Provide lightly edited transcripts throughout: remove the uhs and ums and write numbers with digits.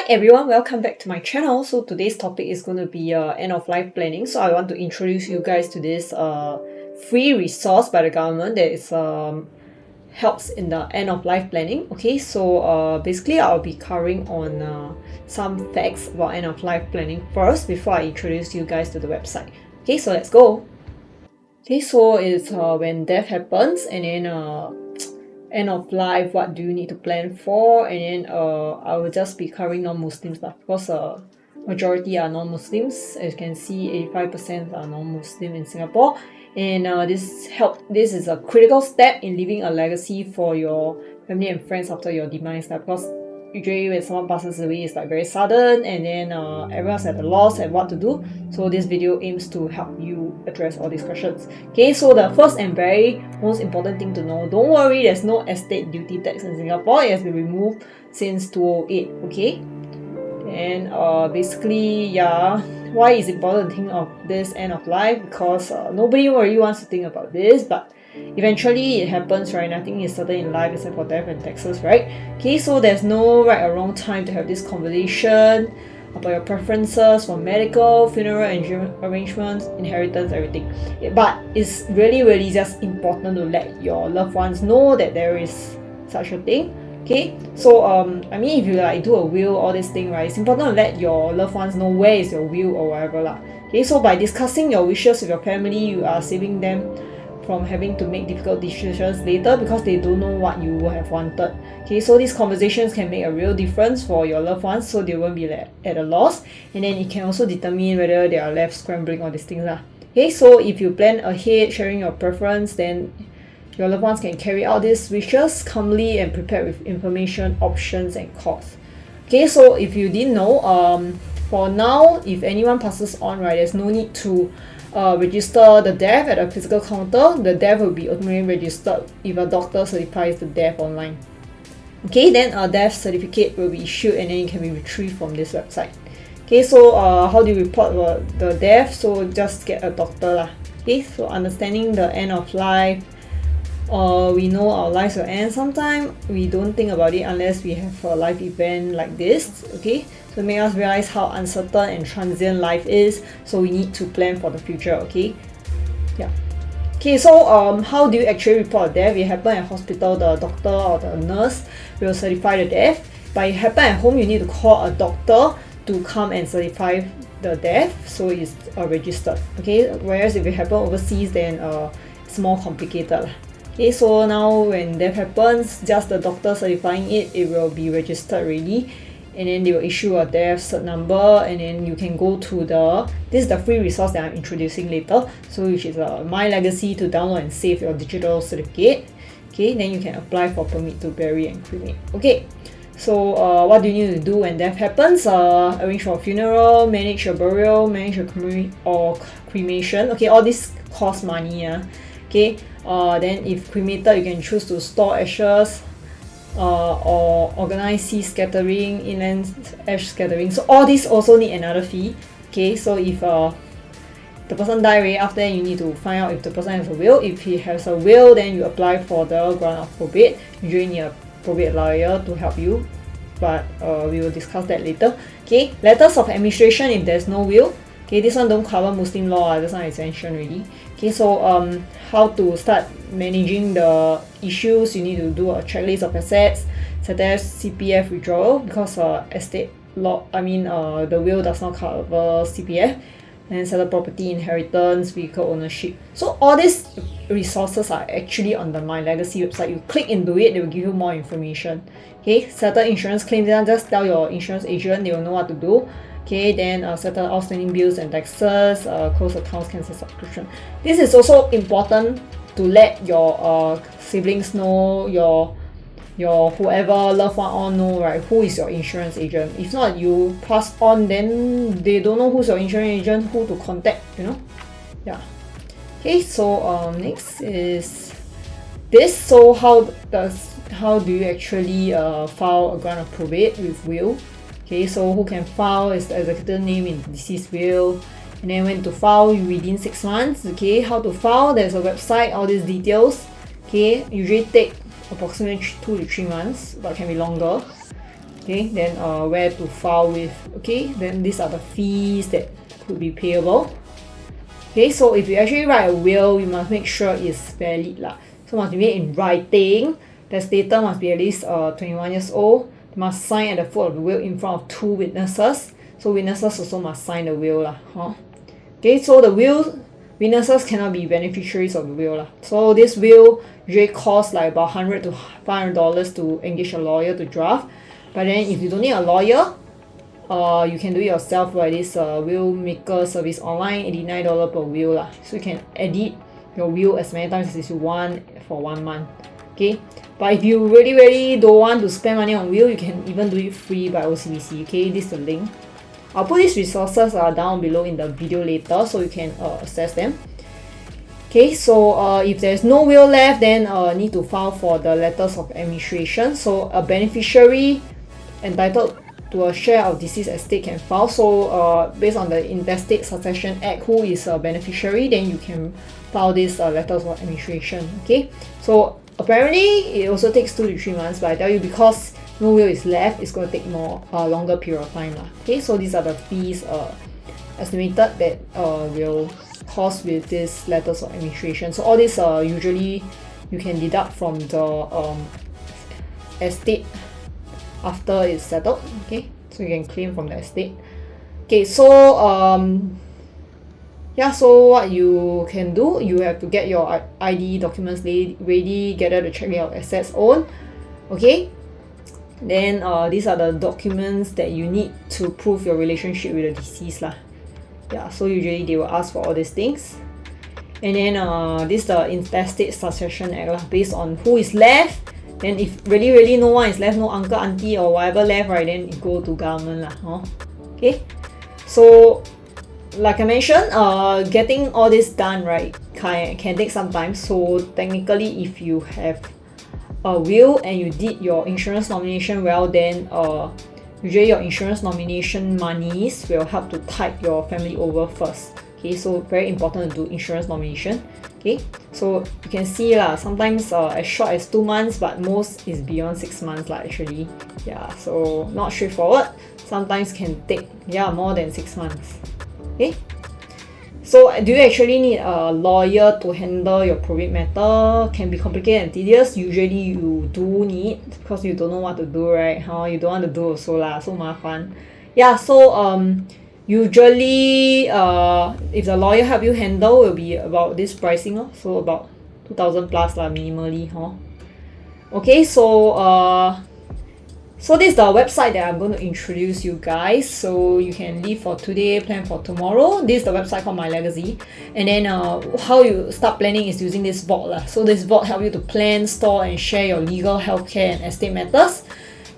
everyone, welcome back to my channel. So today's topic is going to be end of life planning. So I want to introduce you guys to this free resource by the government that is helps in the end of life planning. Okay, so basically I'll be covering on some facts about end of life planning first before I introduce you guys to the website. Okay, so let's go. Okay, so it's when death happens, and then end of life, what do you need to plan for, and then I will just be covering non-Muslims because majority are non-Muslims. As you can see, 85% are non-Muslim in Singapore, and this is a critical step in leaving a legacy for your family and friends after your demise, because usually when someone passes away, it's like very sudden, and then everyone's at a loss at what to do. So this video aims to help you address all these questions. Okay, so the first and very most important thing to know, don't worry, there's no estate duty tax in Singapore. It has been removed since 2008. Okay, and basically, yeah, why is it important to think of this end of life? Because nobody really wants to think about this, but eventually it happens, right? Nothing is certain in life except for death and taxes, right? Okay, so there's no right or wrong time to have this conversation about your preferences for medical, funeral arrangements, inheritance, everything. But it's really just important to let your loved ones know that there is such a thing. Okay, so I mean, if you like do a will, all this thing, right, it's important to let your loved ones know where is your will or whatever lah. Okay, so by discussing your wishes with your family, you are saving them from having to make difficult decisions later because they don't know what you would have wanted. Okay, so these conversations can make a real difference for your loved ones, so they won't be at a loss, and then it can also determine whether they are left scrambling all these things lah. Okay, so if you plan ahead, sharing your preference, then your loved ones can carry out these wishes calmly and prepared with information, options, and costs. Okay, so if you didn't know, for now, if anyone passes on, right, there's no need to register the death at a physical counter. The death will be automatically registered if a doctor certifies the death online. Okay, then a death certificate will be issued and then it can be retrieved from this website. Okay, so how do you report the death? So just get a doctor lah. Okay, so understanding the end of life, we know our lives will end sometime. We don't think about it unless we have a life event like this. Okay, to make us realize how uncertain and transient life is, so we need to plan for the future. Okay, yeah. Okay, so how do you actually report a death? If it happen at hospital, the doctor or the nurse will certify the death. But if it happen at home, you need to call a doctor to come and certify the death, so it's registered. Okay, whereas if it happen overseas, then it's more complicated. Okay, so now when death happens, just the doctor certifying it, it will be registered already, and then they will issue a death cert number, and then you can go to this is the free resource that I'm introducing later, so which is My Legacy, to download and save your digital certificate. Okay, then you can apply for permit to bury and cremate. Okay, so what do you need to do when death happens? Arrange for a funeral, manage your burial, manage your cremation. Okay, all this costs money. Okay, then if cremated, you can choose to store ashes or organize sea scattering, inland ash scattering. So all this also need another fee. Okay, so if the person die right after that, you need to find out if the person has a will. If he has a will, then you apply for the grant of probate. Usually need a probate lawyer to help you, but we will discuss that later. Okay, letters of administration if there's no will. Okay, this one don't cover Muslim law, this one is mentioned already. Okay, so how to start managing the issues, you need to do a checklist of assets, such as CPF withdrawal, because estate law, the will does not cover CPF, and settle property, inheritance, vehicle ownership. So all these resources are actually on the My Legacy website. You click into it, they will give you more information. Okay, settle insurance claims, then just tell your insurance agent, they will know what to do. Okay, then settle outstanding bills and taxes, close accounts, cancel subscription. This is also important to let your siblings know, your whoever loved one all know, right, who is your insurance agent. If not, you pass on, then they don't know who's your insurance agent, who to contact, yeah. Okay, so next is this. So how do you actually file a grant of probate with will? Okay, so who can file is the executor name in the deceased will, and then when to file within 6 months. Okay, how to file, there's a website, all these details. Okay, usually take approximately 2 to 3 months, but can be longer. Okay, then where to file with. Okay, then these are the fees that could be payable. Okay, so if you actually write a will, you must make sure it's valid lah. So must be made in writing. The stater must be at least 21 years old. They must sign at the foot of the will in front of 2 witnesses. So witnesses also must sign the will lah. Okay, so the will witnesses cannot be beneficiaries of the will lah. So this will usually costs like about $100 to $500 to engage a lawyer to draft. But then if you don't need a lawyer, you can do it yourself by this will maker service online, $89 per will lah. So you can edit your will as many times as you want for 1 month. Okay, but if you really don't want to spend money on will, you can even do it free by OCBC. Okay, this is the link. I'll put these resources down below in the video later so you can access them. Okay, so if there's no will left, then need to file for the letters of administration. So a beneficiary entitled to a share of deceased estate can file. So based on the Intestate Succession Act, who is a beneficiary, then you can file this letters of administration. Okay, so apparently it also takes 2 to 3 months, but I tell you, because no will is left, it's going to take more longer period of time lah. Okay, so these are the fees estimated that will cost with this letters of administration. So all this usually you can deduct from the estate after it's settled. Okay, so you can claim from the estate. Okay, so yeah, so what you can do, you have to get your ID documents ready, gather the check your assets owned. Okay, then these are the documents that you need to prove your relationship with the deceased lah. Yeah, so usually they will ask for all these things. And then this is the Intestate Succession Act lah, based on who is left. Then if really no one is left, no uncle, auntie or whatever left, right, then it go to government lah. Okay, so like I mentioned, getting all this done, right, can take some time. So technically, if you have a will and you did your insurance nomination well, then usually your insurance nomination monies will help to tide your family over first. Okay, so very important to do insurance nomination. Okay, so you can see lah, sometimes as short as 2 months, but most is beyond 6 months lah actually. Yeah, so not straightforward. Sometimes can take more than 6 months. Okay, so do you actually need a lawyer to handle your probate matter? Can be complicated and tedious. Usually you do need, because you don't know what to do, right? You don't want to do also lah, so 麻烦. Yeah, so usually if the lawyer help you handle, will be about this pricing, so about 2,000 plus lah minimally. Okay, so this is the website that I'm going to introduce you guys. So you can leave for today, plan for tomorrow. This is the website called My Legacy. And then how you start planning is using this vault lah. So this vault help you to plan, store and share your legal, healthcare and estate matters.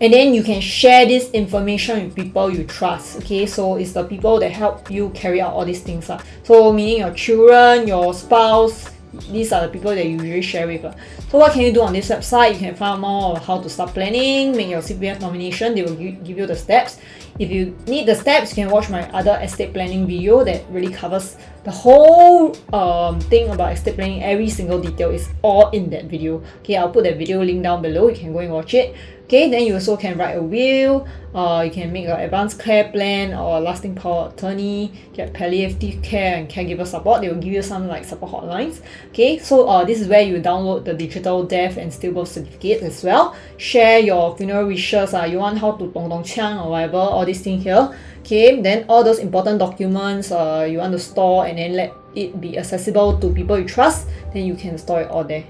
And then you can share this information with people you trust. Okay, so it's the people that help you carry out all these things lah. So meaning your children, your spouse, these are the people that you usually share with. So what can you do on this website? You can find out more on how to start planning, make your CPF nomination. They will give you the steps. If you need the steps, you can watch my other estate planning video that really covers the whole thing about estate planning. Every single detail is all in that video. Okay, I'll put that video link down below. You can go and watch it. Okay, then you also can write a will, you can make an advanced care plan or lasting power of attorney, get palliative care and caregiver support. They will give you some like support hotlines. Okay, so this is where you download the digital death and stillbirth certificate as well. Share your funeral wishes, you want how to tong chiang or whatever, all these things here. Okay, then all those important documents you want to store and then let it be accessible to people you trust, then you can store it all there.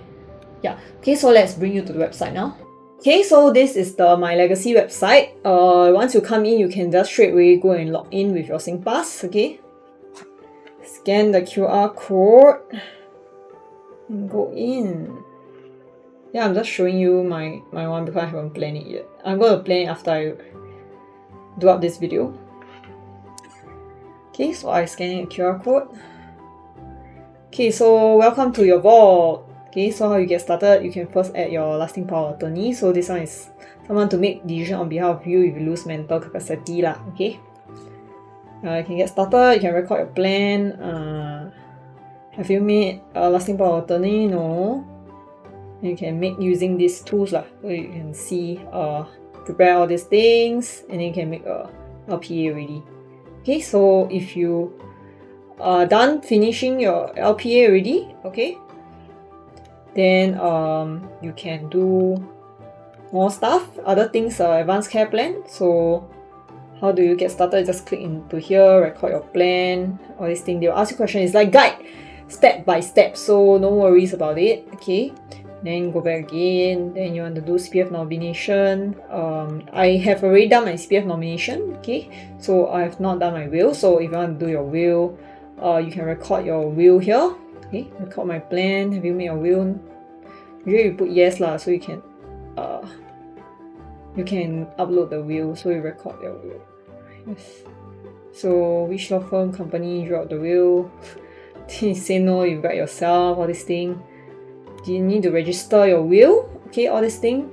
Yeah, okay, so let's bring you to the website now. Okay, so this is the My Legacy website. Once you come in, you can just straight away go and log in with your SingPass. Okay, scan the QR code and go in. Yeah, I'm just showing you my one because I haven't planned it yet. I'm going to plan it after I do up this video. Okay, so I scan the QR code. Okay, so welcome to your vault. Okay, so how you get started, you can first add your lasting power of attorney. So this one is someone to make decision on behalf of you if you lose mental capacity lah. Okay, you can get started, you can record your plan. Have you made a lasting power of attorney? No. You can make using these tools lah. So you can see prepare all these things, and then you can make a LPA already. Okay, so if you are done finishing your LPA already, okay, then you can do more stuff. Other things are advanced care plan. So how do you get started? Just click into here, record your plan, all these things. They'll ask you questions. It's like guide step by step, so no worries about it. Okay, then go back again. Then you want to do CPF nomination. I have already done my CPF nomination. Okay, so I have not done my will. So if you want to do your will, you can record your will here. Okay, record my plan. Have you made a will? Usually you put yes lah, so you can upload the will. So you record your will. Yes. So which law firm company drew out the will? Then you say no, you write yourself, all this thing. Do you need to register your will? Okay, all this thing.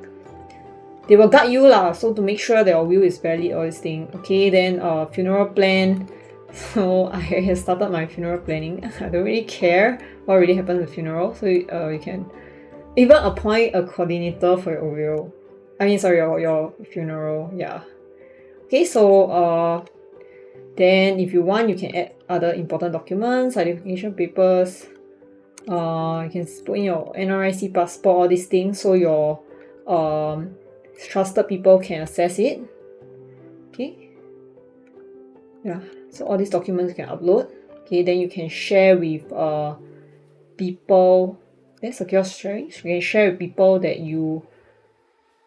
They will guide you lah, so to make sure that your will is valid, all this thing. Okay, then funeral plan. So I have started my funeral planning. I don't really care what really happens at the funeral. So you can even appoint a coordinator for your will. I mean, sorry, your funeral. Yeah. Okay, so then if you want, you can add other important documents, identification papers. You can put in your NRIC, passport, all these things, so your trusted people can access it. Okay. Yeah. So all these documents you can upload. Okay, then you can share with people. Secure sharing. So you can share with people that you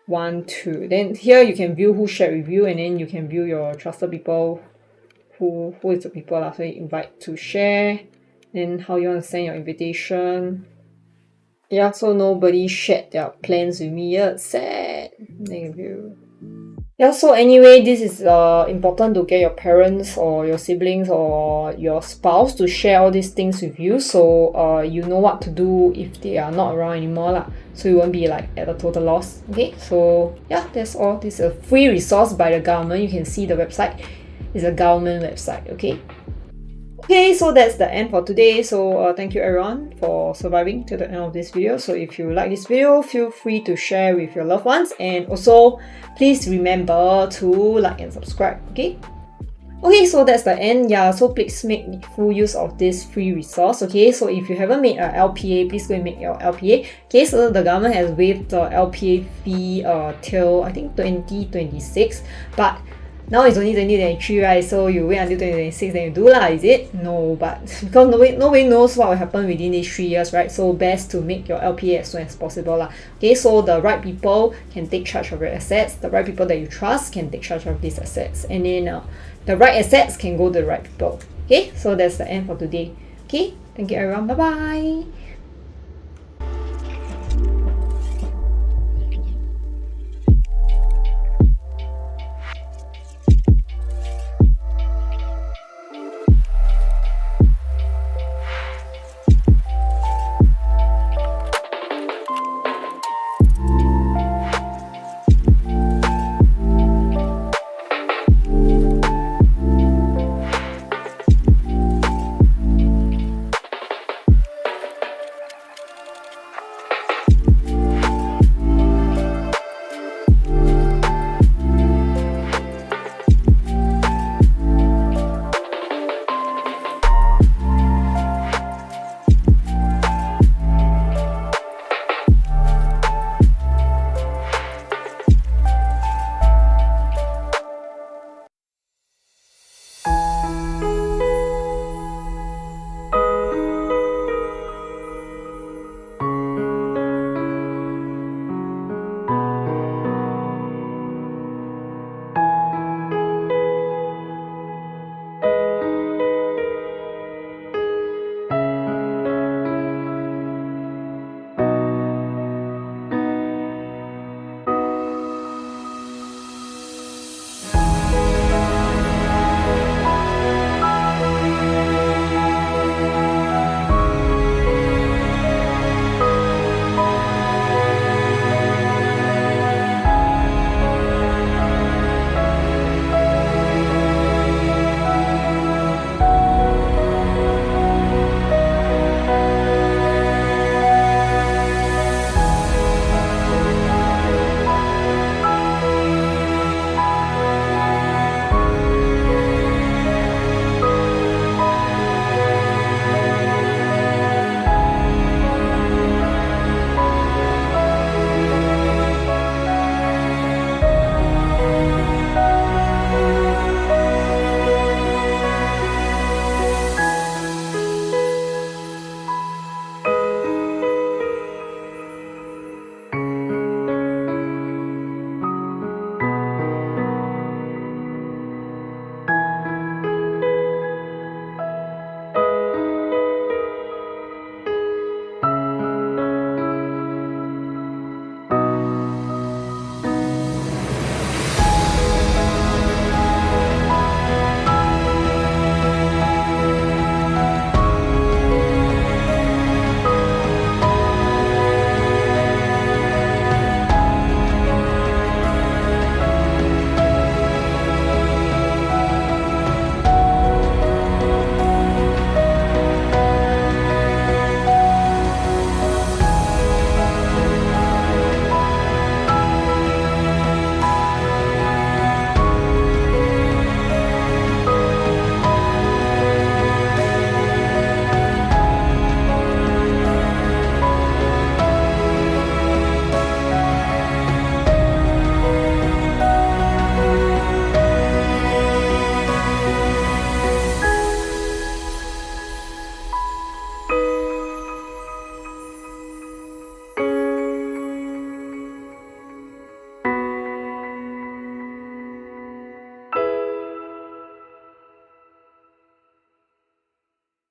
want to. Then here you can view who shared with you, and then you can view your trusted people. Who is the people after you invite to share, and how you want to send your invitation. Yeah, so nobody shared their plans with me yet. Sad. Thank you. Yeah, so anyway, this is important to get your parents or your siblings or your spouse to share all these things with you, so you know what to do if they are not around anymore lah. So you won't be like at a total loss. Okay, so yeah, that's all. This is a free resource by the government. You can see the website. It's a government website. Okay, so that's the end for today. So thank you everyone for surviving to the end of this video. So if you like this video, feel free to share with your loved ones, and also please remember to like and subscribe. Okay, so that's the end. Yeah, so please make full use of this free resource. Okay, so if you haven't made an LPA, please go and make your LPA. Okay, so the government has waived the LPA fee till I think 2026, but now it's only 2023, right? So you wait until 2026 then you do lah, is it? No, but because nobody knows what will happen within these 3 years, right? So best to make your LPA as soon as possible lah. Okay, so the right people can take charge of your assets. The right people that you trust can take charge of these assets. And then the right assets can go to the right people. Okay, so that's the end for today. Okay, thank you everyone. Bye-bye.